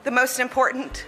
The most important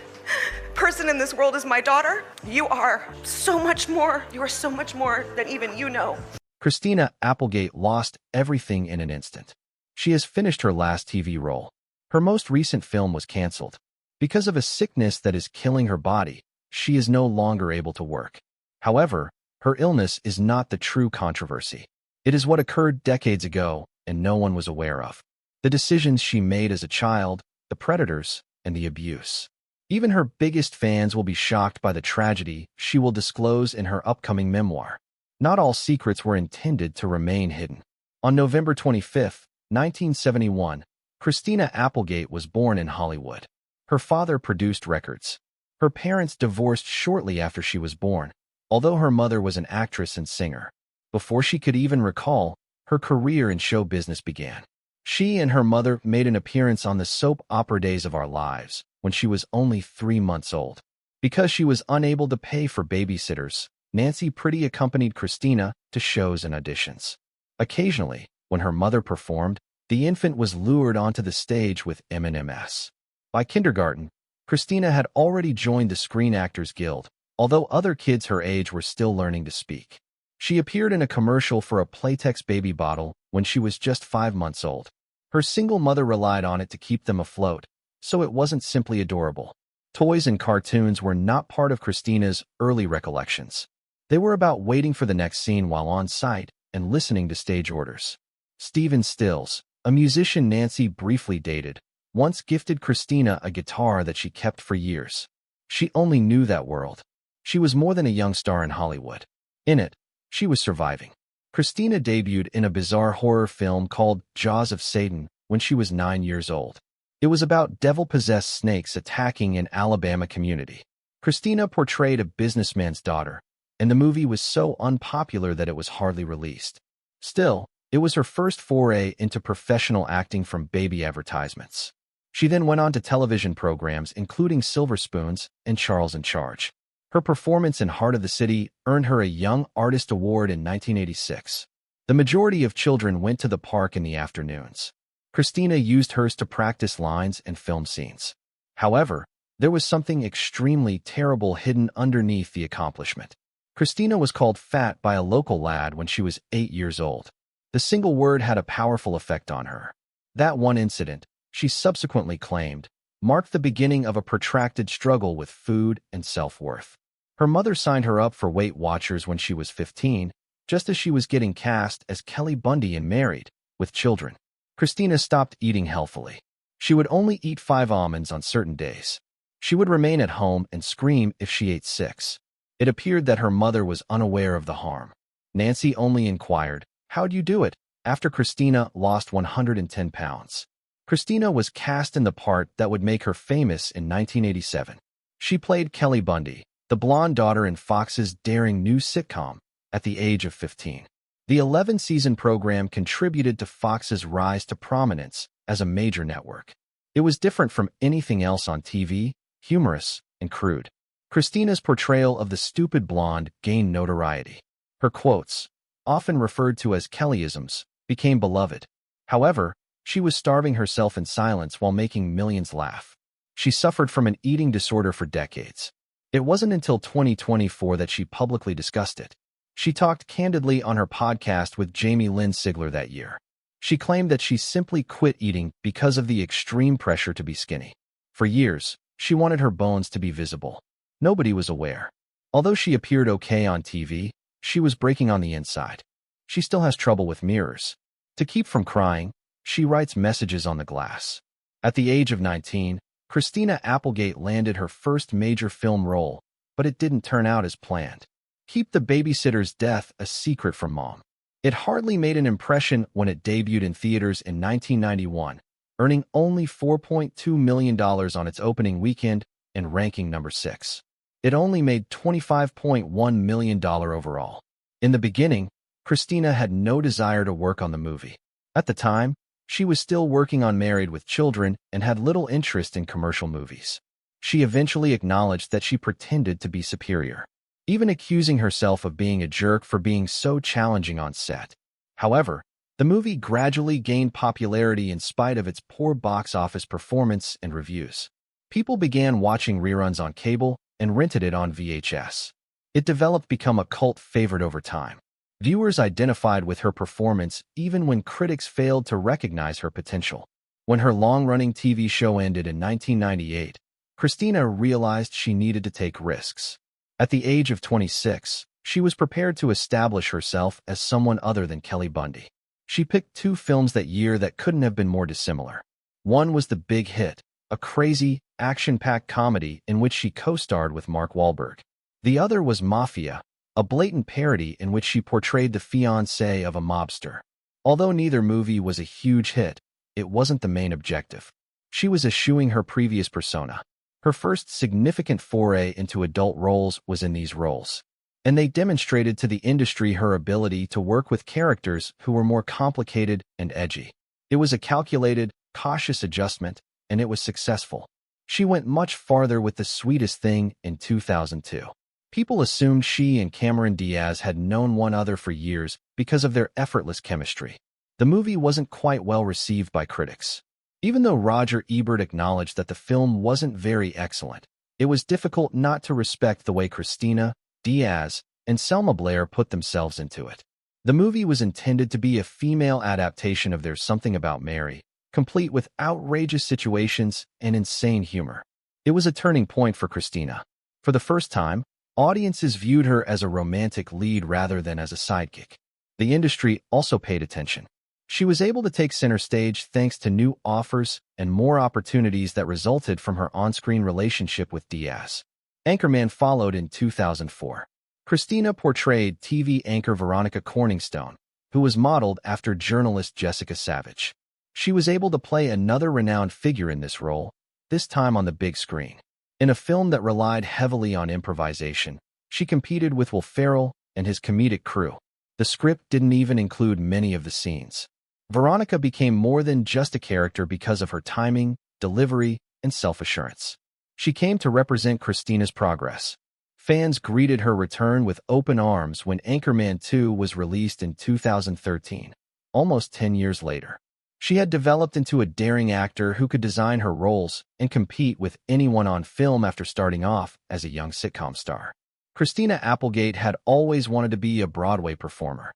person in this world is my daughter. You are so much more. You are so much more than even you know. Christina Applegate lost everything in an instant. She has finished her last TV role. Her most recent film was canceled. Because of a sickness that is killing her body, she is no longer able to work. However, her illness is not the true controversy. It is what occurred decades ago and no one was aware of. The decisions she made as a child, the predators, and the abuse. Even her biggest fans will be shocked by the tragedy she will disclose in her upcoming memoir. Not all secrets were intended to remain hidden. On November 25, 1971, Christina Applegate was born in Hollywood. Her father produced records. Her parents divorced shortly after she was born, although her mother was an actress and singer. Before she could even recall, her career in show business began. She and her mother made an appearance on the soap opera Days of Our Lives when she was only 3 months old. Because she was unable to pay for babysitters, Nancy Pretty accompanied Christina to shows and auditions. Occasionally, when her mother performed, the infant was lured onto the stage with M&Ms. By kindergarten, Christina had already joined the Screen Actors Guild, although other kids her age were still learning to speak. She appeared in a commercial for a Playtex baby bottle when she was just 5 months old. Her single mother relied on it to keep them afloat, so it wasn't simply adorable. Toys and cartoons were not part of Christina's early recollections. They were about waiting for the next scene while on site and listening to stage orders. Stephen Stills, a musician Nancy briefly dated, once gifted Christina a guitar that she kept for years. She only knew that world. She was more than a young star in Hollywood. In it, she was surviving. Christina debuted in a bizarre horror film called Jaws of Satan when she was 9 years old. It was about devil-possessed snakes attacking an Alabama community. Christina portrayed a businessman's daughter, and the movie was so unpopular that it was hardly released. Still, it was her first foray into professional acting from baby advertisements. She then went on to television programs including Silver Spoons and Charles in Charge. Her performance in Heart of the City earned her a Young Artist Award in 1986. The majority of children went to the park in the afternoons. Christina used hers to practice lines and film scenes. However, there was something extremely terrible hidden underneath the accomplishment. Christina was called fat by a local lad when she was 8 years old. The single word had a powerful effect on her. That one incident, she subsequently claimed, marked the beginning of a protracted struggle with food and self-worth. Her mother signed her up for Weight Watchers when she was 15, just as she was getting cast as Kelly Bundy in Married, with Children. Christina stopped eating healthily. She would only eat 5 almonds on certain days. She would remain at home and scream if she ate 6. It appeared that her mother was unaware of the harm. Nancy only inquired, "How'd you do it?" after Christina lost 110 pounds. Christina was cast in the part that would make her famous in 1987. She played Kelly Bundy, the blonde daughter in Fox's daring new sitcom, at the age of 15. The 11-season program contributed to Fox's rise to prominence as a major network. It was different from anything else on TV, humorous, and crude. Christina's portrayal of the stupid blonde gained notoriety. Her quotes, often referred to as Kellyisms, became beloved. However, she was starving herself in silence while making millions laugh. She suffered from an eating disorder for decades. It wasn't until 2024 that she publicly discussed it. She talked candidly on her podcast with Jamie Lynn Sigler that year. She claimed that she simply quit eating because of the extreme pressure to be skinny. For years, she wanted her bones to be visible. Nobody was aware. Although she appeared okay on TV, she was breaking on the inside. She still has trouble with mirrors. To keep from crying, she writes messages on the glass. At the age of 19, Christina Applegate landed her first major film role, but it didn't turn out as planned. Keep the Babysitter's Death a Secret from Mom. It hardly made an impression when it debuted in theaters in 1991, earning only $4.2 million on its opening weekend and ranking number 6. It only made $25.1 million overall. In the beginning, Christina had no desire to work on the movie. At the time, she was still working on Married with Children and had little interest in commercial movies. She eventually acknowledged that she pretended to be superior, even accusing herself of being a jerk for being so challenging on set. However, the movie gradually gained popularity in spite of its poor box office performance and reviews. People began watching reruns on cable and rented it on VHS. It developed become a cult favorite over time. Viewers identified with her performance even when critics failed to recognize her potential. When her long-running TV show ended in 1998, Christina realized she needed to take risks. At the age of 26, she was prepared to establish herself as someone other than Kelly Bundy. She picked 2 films that year that couldn't have been more dissimilar. One was the big hit, a crazy, action-packed comedy in which she co-starred with Mark Wahlberg. The other was Mafia, a blatant parody in which she portrayed the fiancée of a mobster. Although neither movie was a huge hit, it wasn't the main objective. She was eschewing her previous persona. Her first significant foray into adult roles was in these roles, and they demonstrated to the industry her ability to work with characters who were more complicated and edgy. It was a calculated, cautious adjustment, and it was successful. She went much farther with The Sweetest Thing in 2002. People assumed she and Cameron Diaz had known one another for years because of their effortless chemistry. The movie wasn't quite well received by critics. Even though Roger Ebert acknowledged that the film wasn't very excellent, it was difficult not to respect the way Christina, Diaz, and Selma Blair put themselves into it. The movie was intended to be a female adaptation of There's Something About Mary, complete with outrageous situations and insane humor. It was a turning point for Christina. For the first time, audiences viewed her as a romantic lead rather than as a sidekick. The industry also paid attention. She was able to take center stage thanks to new offers and more opportunities that resulted from her on-screen relationship with Diaz. Anchorman followed in 2004. Christina portrayed TV anchor Veronica Corningstone, who was modeled after journalist Jessica Savage. She was able to play another renowned figure in this role, this time on the big screen. In a film that relied heavily on improvisation, she competed with Will Ferrell and his comedic crew. The script didn't even include many of the scenes. Veronica became more than just a character because of her timing, delivery, and self-assurance. She came to represent Christina's progress. Fans greeted her return with open arms when Anchorman 2 was released in 2013, almost 10 years later. She had developed into a daring actor who could design her roles and compete with anyone on film after starting off as a young sitcom star. Christina Applegate had always wanted to be a Broadway performer.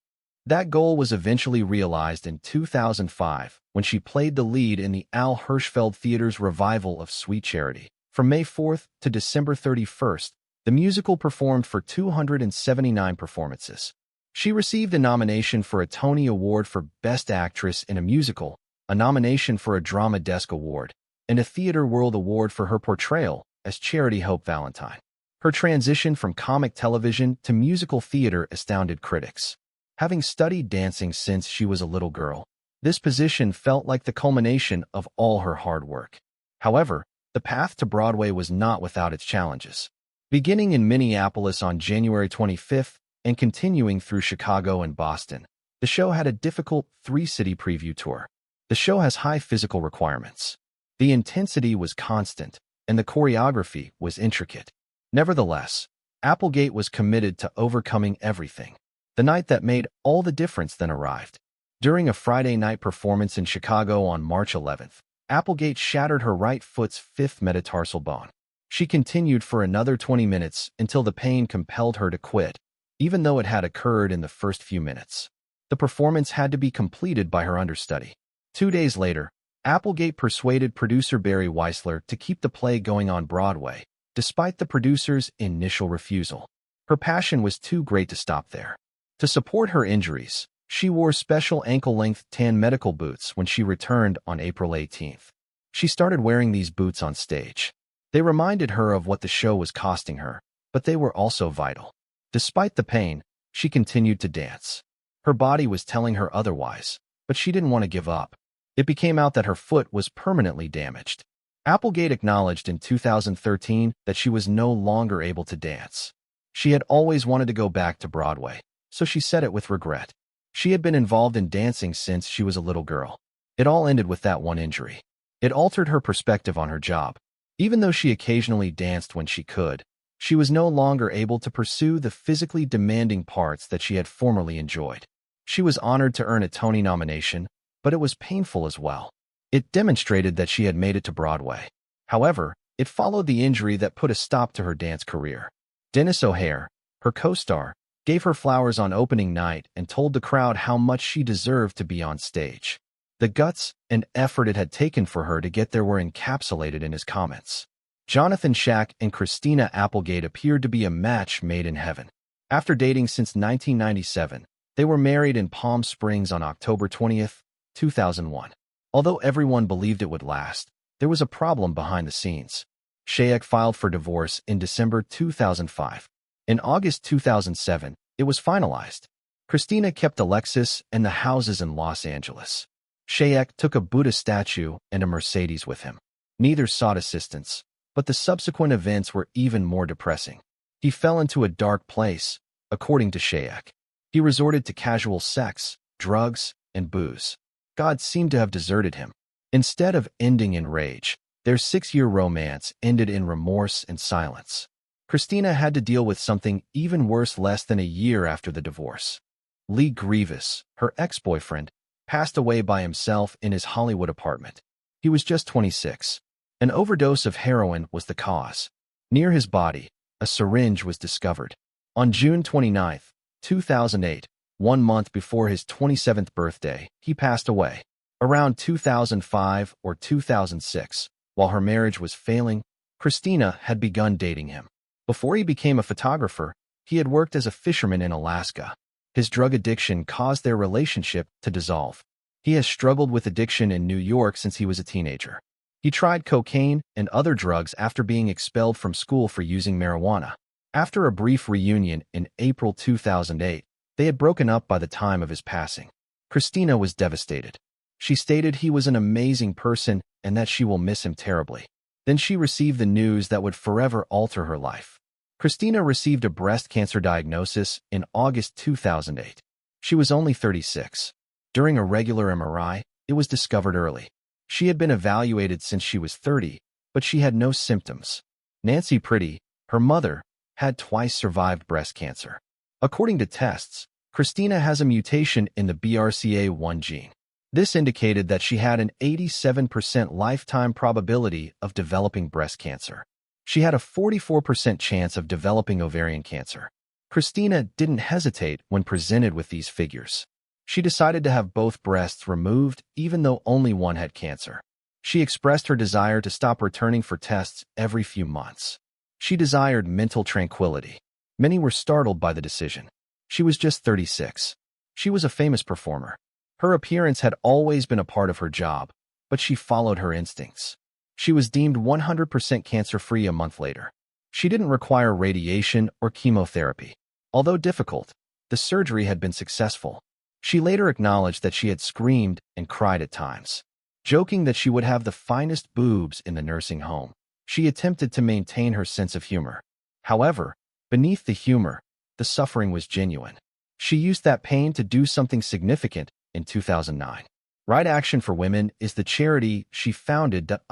That goal was eventually realized in 2005 when she played the lead in the Al Hirschfeld Theater's revival of Sweet Charity. From May 4th to December 31st, the musical performed for 279 performances. She received a nomination for a Tony Award for Best Actress in a Musical, a nomination for a Drama Desk Award, and a Theatre World Award for her portrayal as Charity Hope Valentine. Her transition from comic television to musical theater astounded critics. Having studied dancing since she was a little girl, this position felt like the culmination of all her hard work. However, the path to Broadway was not without its challenges. Beginning in Minneapolis on January 25th and continuing through Chicago and Boston, the show had a difficult 3-city preview tour. The show has high physical requirements. The intensity was constant, and the choreography was intricate. Nevertheless, Applegate was committed to overcoming everything. The night that made all the difference then arrived. During a Friday night performance in Chicago on March 11th, Applegate shattered her right foot's 5th metatarsal bone. She continued for another 20 minutes until the pain compelled her to quit, even though it had occurred in the first few minutes. The performance had to be completed by her understudy. 2 days later, Applegate persuaded producer Barry Weissler to keep the play going on Broadway, despite the producer's initial refusal. Her passion was too great to stop there. To support her injuries, she wore special ankle-length tan medical boots when she returned on April 18th. She started wearing these boots on stage. They reminded her of what the show was costing her, but they were also vital. Despite the pain, she continued to dance. Her body was telling her otherwise, but she didn't want to give up. It became out that her foot was permanently damaged. Applegate acknowledged in 2013 that she was no longer able to dance. She had always wanted to go back to Broadway, so she said it with regret. She had been involved in dancing since she was a little girl. It all ended with that one injury. It altered her perspective on her job. Even though she occasionally danced when she could, she was no longer able to pursue the physically demanding parts that she had formerly enjoyed. She was honored to earn a Tony nomination, but it was painful as well. It demonstrated that she had made it to Broadway. However, It followed the injury that put a stop to her dance career. Dennis O'Hare, her co-star, gave her flowers on opening night and told the crowd how much she deserved to be on stage. The guts and effort it had taken for her to get there were encapsulated in his comments. Jonathan Schack and Christina Applegate appeared to be a match made in heaven. After dating since 1997, they were married in Palm Springs on October 20, 2001. Although everyone believed it would last, there was a problem behind the scenes. Schack filed for divorce in December 2005. In August 2007, it was finalized. Christina kept the Lexus and the houses in Los Angeles. Schack took a Buddha statue and a Mercedes with him. Neither sought assistance, but the subsequent events were even more depressing. He fell into a dark place, according to Schack. He resorted to casual sex, drugs, and booze. God seemed to have deserted him. Instead of ending in rage, their 6-year romance ended in remorse and silence. Christina had to deal with something even worse less than a year after the divorce. Lee Grievous, her ex-boyfriend, passed away by himself in his Hollywood apartment. He was just 26. An overdose of heroin was the cause. Near his body, a syringe was discovered. On June 29, 2008, 1 month before his 27th birthday, he passed away. Around 2005 or 2006, while her marriage was failing, Christina had begun dating him. Before he became a photographer, he had worked as a fisherman in Alaska. His drug addiction caused their relationship to dissolve. He has struggled with addiction in New York since he was a teenager. He tried cocaine and other drugs after being expelled from school for using marijuana. After a brief reunion in April 2008, they had broken up by the time of his passing. Christina was devastated. She stated he was an amazing person and that she will miss him terribly. Then she received the news that would forever alter her life. Christina received a breast cancer diagnosis in August 2008. She was only 36. During a regular MRI, it was discovered early. She had been evaluated since she was 30, but she had no symptoms. Nancy Pretty, her mother, had twice survived breast cancer. According to tests, Christina has a mutation in the BRCA1 gene. This indicated that she had an 87% lifetime probability of developing breast cancer. She had a 44% chance of developing ovarian cancer. Christina didn't hesitate when presented with these figures. She decided to have both breasts removed even though only one had cancer. She expressed her desire to stop returning for tests every few months. She desired mental tranquility. Many were startled by the decision. She was just 36. She was a famous performer. Her appearance had always been a part of her job, but she followed her instincts. She was deemed 100% cancer-free a month later. She didn't require radiation or chemotherapy. Although difficult, the surgery had been successful. She later acknowledged that she had screamed and cried at times. Joking that she would have the finest boobs in the nursing home, she attempted to maintain her sense of humor. However, beneath the humor, the suffering was genuine. She used that pain to do something significant in 2009. Right Action for Women is the charity she founded that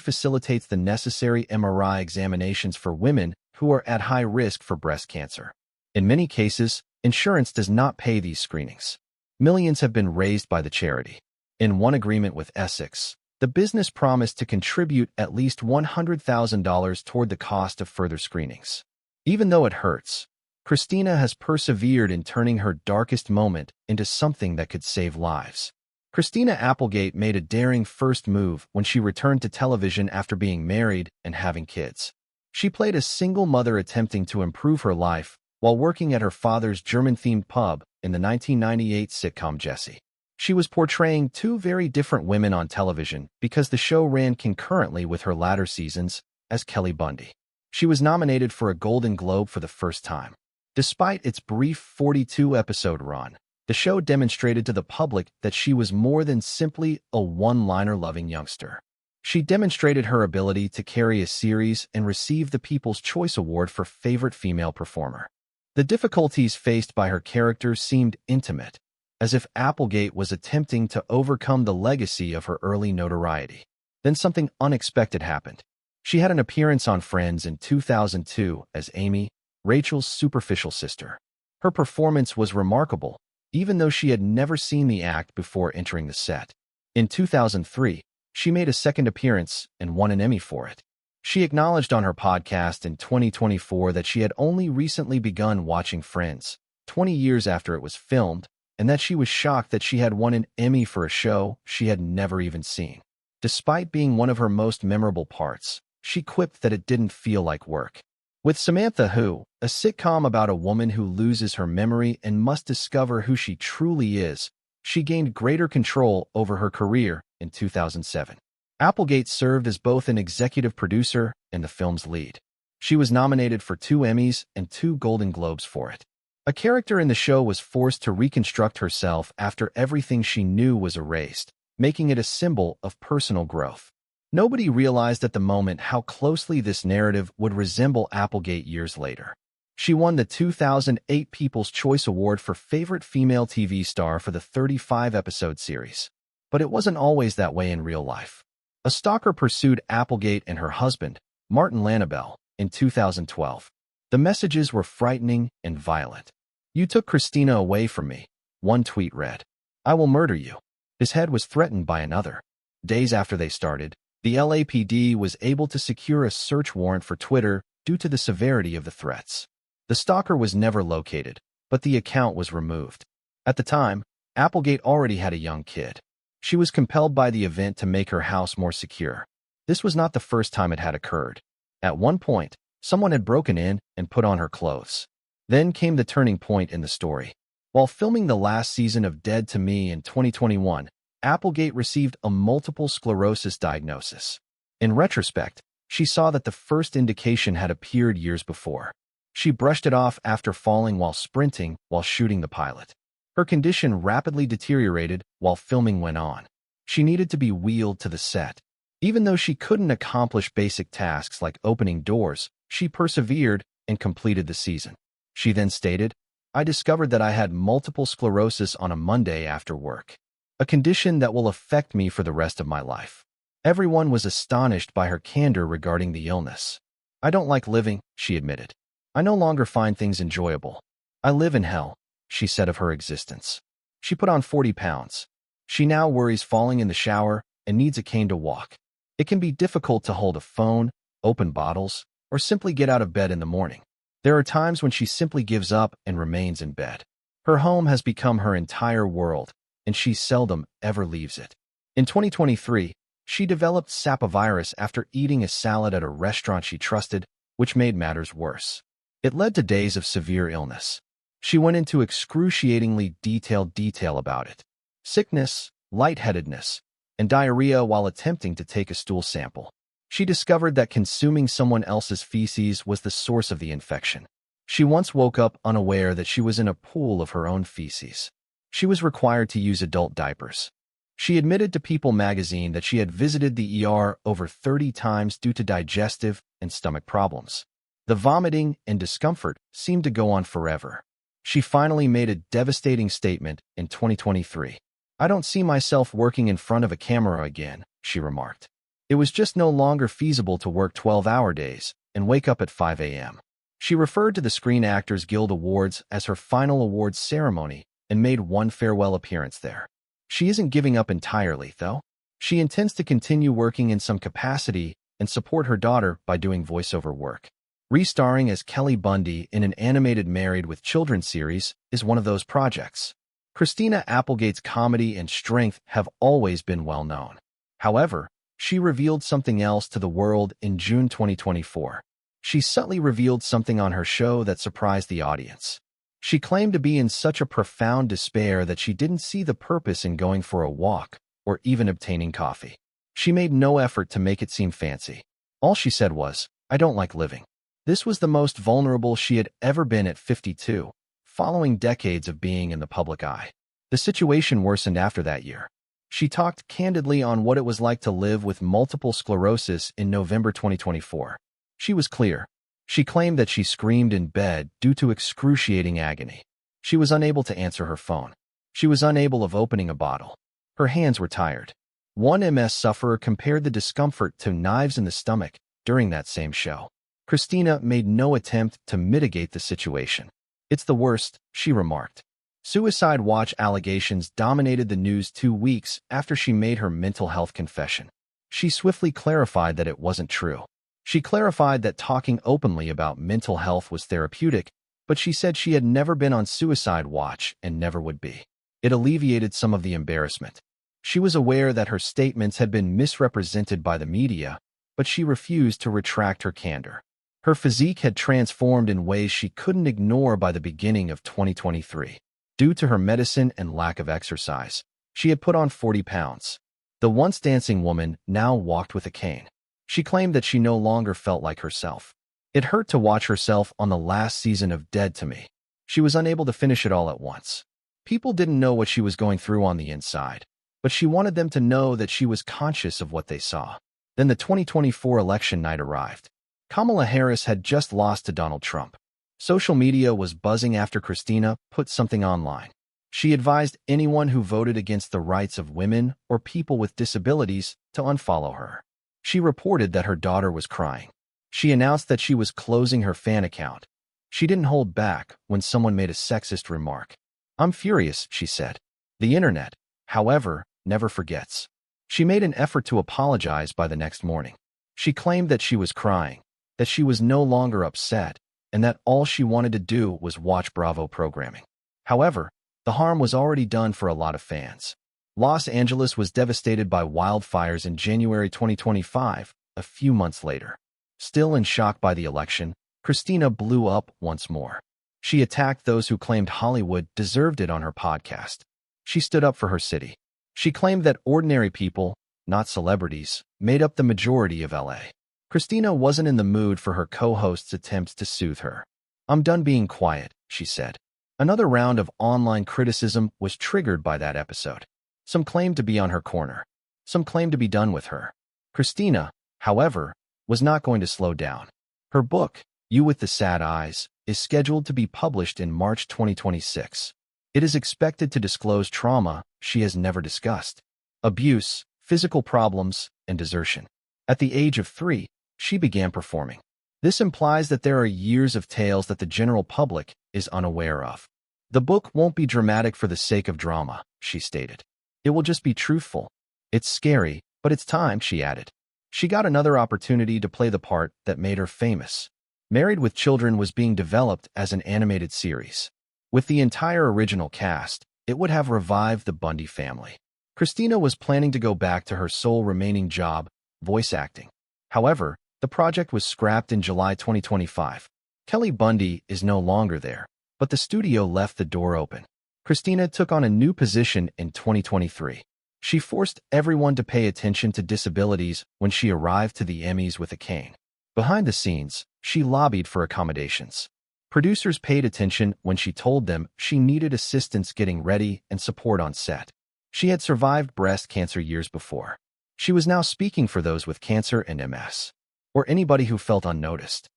facilitates the necessary MRI examinations for women who are at high risk for breast cancer. In many cases, insurance does not pay these screenings. Millions have been raised by the charity. In one agreement with Essex, the business promised to contribute at least $100,000 toward the cost of further screenings. Even though it hurts, Christina has persevered in turning her darkest moment into something that could save lives. Christina Applegate made a daring first move when she returned to television after being married and having kids. She played a single mother attempting to improve her life while working at her father's German-themed pub in the 1998 sitcom Jessie. She was portraying two very different women on television because the show ran concurrently with her latter seasons as Kelly Bundy. She was nominated for a Golden Globe for the first time. Despite its brief 42-episode run, the show demonstrated to the public that she was more than simply a one-liner loving youngster. She demonstrated her ability to carry a series and receive the People's Choice Award for Favorite Female Performer. The difficulties faced by her character seemed intimate, as if Applegate was attempting to overcome the legacy of her early notoriety. Then something unexpected happened. She had an appearance on Friends in 2002 as Amy, Rachel's superficial sister. Her performance was remarkable, even though she had never seen the act before entering the set. In 2003, she made a second appearance and won an Emmy for it. She acknowledged on her podcast in 2024 that she had only recently begun watching Friends, 20 years after it was filmed, and that she was shocked that she had won an Emmy for a show she had never even seen. Despite being one of her most memorable parts, she quipped that it didn't feel like work. With Samantha Who, a sitcom about a woman who loses her memory and must discover who she truly is, she gained greater control over her career in 2007. Applegate served as both an executive producer and the film's lead. She was nominated for 2 Emmys and 2 Golden Globes for it. A character in the show was forced to reconstruct herself after everything she knew was erased, making it a symbol of personal growth. Nobody realized at the moment how closely this narrative would resemble Applegate years later. She won the 2008 People's Choice Award for Favorite Female TV Star for the 35-episode series. But it wasn't always that way in real life. A stalker pursued Applegate and her husband, Martin Lanabelle, in 2012. The messages were frightening and violent. "You took Christina away from me," one tweet read. "I will murder you." His head was threatened by another. Days after they started, the LAPD was able to secure a search warrant for Twitter due to the severity of the threats. The stalker was never located, but the account was removed. At the time, Applegate already had a young kid. She was compelled by the event to make her house more secure. This was not the first time it had occurred. At one point, someone had broken in and put on her clothes. Then came the turning point in the story. While filming the last season of Dead to Me in 2021, Applegate received a multiple sclerosis diagnosis. In retrospect, she saw that the first indication had appeared years before. She brushed it off after falling while sprinting while shooting the pilot. Her condition rapidly deteriorated while filming went on. She needed to be wheeled to the set. Even though she couldn't accomplish basic tasks like opening doors, she persevered and completed the season. She then stated, "I discovered that I had multiple sclerosis on a Monday after work, a condition that will affect me for the rest of my life." Everyone was astonished by her candor regarding the illness. "I don't like living," she admitted. "I no longer find things enjoyable. I live in hell," she said of her existence. She put on 40 pounds. She now worries falling in the shower and needs a cane to walk. It can be difficult to hold a phone, open bottles, or simply get out of bed in the morning. There are times when she simply gives up and remains in bed. Her home has become her entire world, and she seldom ever leaves it. In 2023, she developed sapovirus after eating a salad at a restaurant she trusted, which made matters worse. It led to days of severe illness. She went into excruciatingly detailed detail about it. Sickness, lightheadedness, and diarrhea while attempting to take a stool sample. She discovered that consuming someone else's feces was the source of the infection. She once woke up unaware that she was in a pool of her own feces. She was required to use adult diapers. She admitted to People magazine that she had visited the ER over 30 times due to digestive and stomach problems. The vomiting and discomfort seemed to go on forever. She finally made a devastating statement in 2023. "I don't see myself working in front of a camera again," she remarked. It was just no longer feasible to work 12-hour days and wake up at 5 a.m. She referred to the Screen Actors Guild Awards as her final awards ceremony and made one farewell appearance there. She isn't giving up entirely, though. She intends to continue working in some capacity and support her daughter by doing voiceover work. Restarring as Kelly Bundy in an animated Married with Children series is one of those projects. Christina Applegate's comedy and strength have always been well known. However, she revealed something else to the world in June 2024. She subtly revealed something on her show that surprised the audience. She claimed to be in such a profound despair that she didn't see the purpose in going for a walk or even obtaining coffee. She made no effort to make it seem fancy. All she said was, "I don't like living." This was the most vulnerable she had ever been at 52, following decades of being in the public eye. The situation worsened after that year. She talked candidly on what it was like to live with multiple sclerosis in November 2024. She was clear. She claimed that she screamed in bed due to excruciating agony. She was unable to answer her phone. She was unable of opening a bottle. Her hands were tired. One MS sufferer compared the discomfort to knives in the stomach during that same show. Christina made no attempt to mitigate the situation. "It's the worst," she remarked. Suicide watch allegations dominated the news 2 weeks after she made her mental health confession. She swiftly clarified that it wasn't true. She clarified that talking openly about mental health was therapeutic, but she said she had never been on suicide watch and never would be. It alleviated some of the embarrassment. She was aware that her statements had been misrepresented by the media, but she refused to retract her candor. Her physique had transformed in ways she couldn't ignore by the beginning of 2023. Due to her medicine and lack of exercise, she had put on 40 pounds. The once dancing woman now walked with a cane. She claimed that she no longer felt like herself. It hurt to watch herself on the last season of Dead to Me. She was unable to finish it all at once. People didn't know what she was going through on the inside, but she wanted them to know that she was conscious of what they saw. Then the 2024 election night arrived. Kamala Harris had just lost to Donald Trump. Social media was buzzing after Christina put something online. She advised anyone who voted against the rights of women or people with disabilities to unfollow her. She reported that her daughter was crying. She announced that she was closing her fan account. She didn't hold back when someone made a sexist remark. "I'm furious," she said. The internet, however, never forgets. She made an effort to apologize by the next morning. She claimed that she was crying, that she was no longer upset, and that all she wanted to do was watch Bravo programming. However, the harm was already done for a lot of fans. Los Angeles was devastated by wildfires in January 2025, a few months later. Still in shock by the election, Christina blew up once more. She attacked those who claimed Hollywood deserved it on her podcast. She stood up for her city. She claimed that ordinary people, not celebrities, made up the majority of LA. Christina wasn't in the mood for her co-host's attempts to soothe her. "I'm done being quiet," she said. Another round of online criticism was triggered by that episode. Some claimed to be on her corner. Some claimed to be done with her. Christina, however, was not going to slow down. Her book, You with the Sad Eyes, is scheduled to be published in March 2026. It is expected to disclose trauma she has never discussed: abuse, physical problems, and desertion. At the age of 3, she began performing. This implies that there are years of tales that the general public is unaware of. "The book won't be dramatic for the sake of drama," she stated. "It will just be truthful. It's scary, but it's time," she added. She got another opportunity to play the part that made her famous. Married with Children was being developed as an animated series. With the entire original cast, it would have revived the Bundy family. Christina was planning to go back to her sole remaining job, voice acting. However, the project was scrapped in July 2025. Kelly Bundy is no longer there, but the studio left the door open. Christina took on a new position in 2023. She forced everyone to pay attention to disabilities when she arrived to the Emmys with a cane. Behind the scenes, she lobbied for accommodations. Producers paid attention when she told them she needed assistance getting ready and support on set. She had survived breast cancer years before. She was now speaking for those with cancer and MS, or anybody who felt unnoticed.